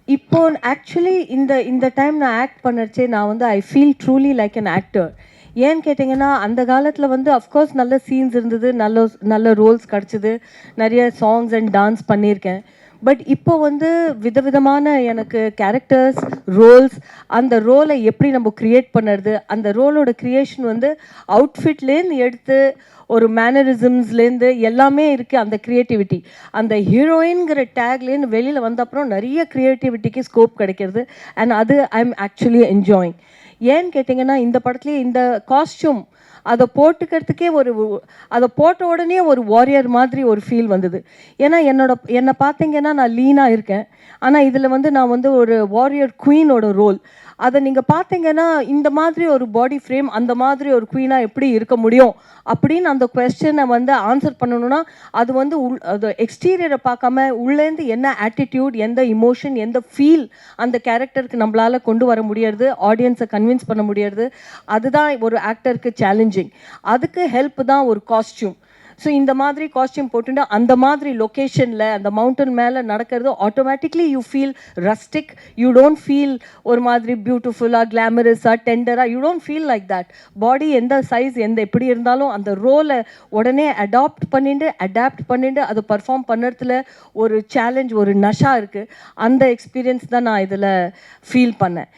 இப்போ ஆக்சுவலி இந்த டைம் நான் ஆக்ட் பண்ணச்சே நான் வந்து I feel truly like an actor. ஏன்னு கேட்டிங்கன்னா, அந்த காலத்தில் வந்து அஃப்கோர்ஸ் நல்ல சீன்ஸ் இருந்தது, நல்ல நல்ல ரோல்ஸ் கிடச்சிது, நிறைய சாங்ஸ் அண்ட் டான்ஸ் பண்ணியிருக்கேன். பட் இப்போ வந்து விதவிதமான எனக்கு கேரக்டர்ஸ், ரோல்ஸ், அந்த ரோலை எப்படி நம்ம க்ரியேட் பண்ணுறது, அந்த ரோலோட க்ரியேஷன் வந்து அவுட்ஃபிட்லேருந்து எடுத்து ஒரு மேனரிசம்ஸ்லேருந்து எல்லாமே இருக்குது அந்த க்ரியேட்டிவிட்டி. அந்த ஹீரோயின்கிற டேக்லேருந்து வெளியில் வந்த அப்புறம் நிறைய க்ரியேட்டிவிட்டிக்கு ஸ்கோப் கிடைக்கிறது. அண்ட் அது ஐ எம் ஆக்சுவலி என்ஜாயிங். ஏன்னு கேட்டிங்கன்னா, இந்த படத்துலேயே இந்த காஸ்ட்யூம் அதை போட்டுக்கிறதுக்கே அதை போட்ட உடனே ஒரு வாரியர் மாதிரி ஒரு ஃபீல் வந்தது. ஏன்னா என்னை பார்த்தீங்கன்னா நான் லீனாக இருக்கேன். ஆனால் இதில் வந்து நான் வந்து ஒரு வாரியர் குவீனோட ரோல். அதை நீங்கள் பார்த்தீங்கன்னா இந்த மாதிரி ஒரு பாடி ஃப்ரேம் அந்த மாதிரி ஒரு குவீனாக எப்படி இருக்க முடியும் அப்படின்னு அந்த கொஸ்டினை வந்து ஆன்சர் பண்ணணும்னா அது வந்து அது எக்ஸ்டீரியரை பார்க்காம உள்ளேருந்து என்ன ஆட்டிடியூட், எந்த இமோஷன், எந்த ஃபீல் அந்த கேரக்டருக்கு நம்மளால் கொண்டு வர முடியாது, ஆடியன்ஸை கன்வின்ஸ் பண்ண முடியாது. அதுதான் ஒரு ஆக்டருக்கு சேலஞ்சிங். அதுக்கு ஹெல்ப் தான் ஒரு காஸ்டியூம். ஸோ இந்த மாதிரி காஸ்டியூம் போட்டுட்டு அந்த மாதிரி லொக்கேஷனில் அந்த மவுண்டன் மேலே நடக்கிறது automatically you feel rustic. You don't feel ஒரு மாதிரி பியூட்டிஃபுல்லாக, கிளாமரஸாக, டெண்டராக. You don't feel like that. Body எந்த சைஸ் எப்படி இருந்தாலும் அந்த ரோலை உடனே அடாப்ட் பண்ணிட்டு அதை பர்ஃபார்ம் பண்ணுறதுல ஒரு சேலஞ்ச், ஒரு நஷா இருக்குது. அந்த எக்ஸ்பீரியன்ஸ் தான் நான் இதில் ஃபீல் பண்ணேன்.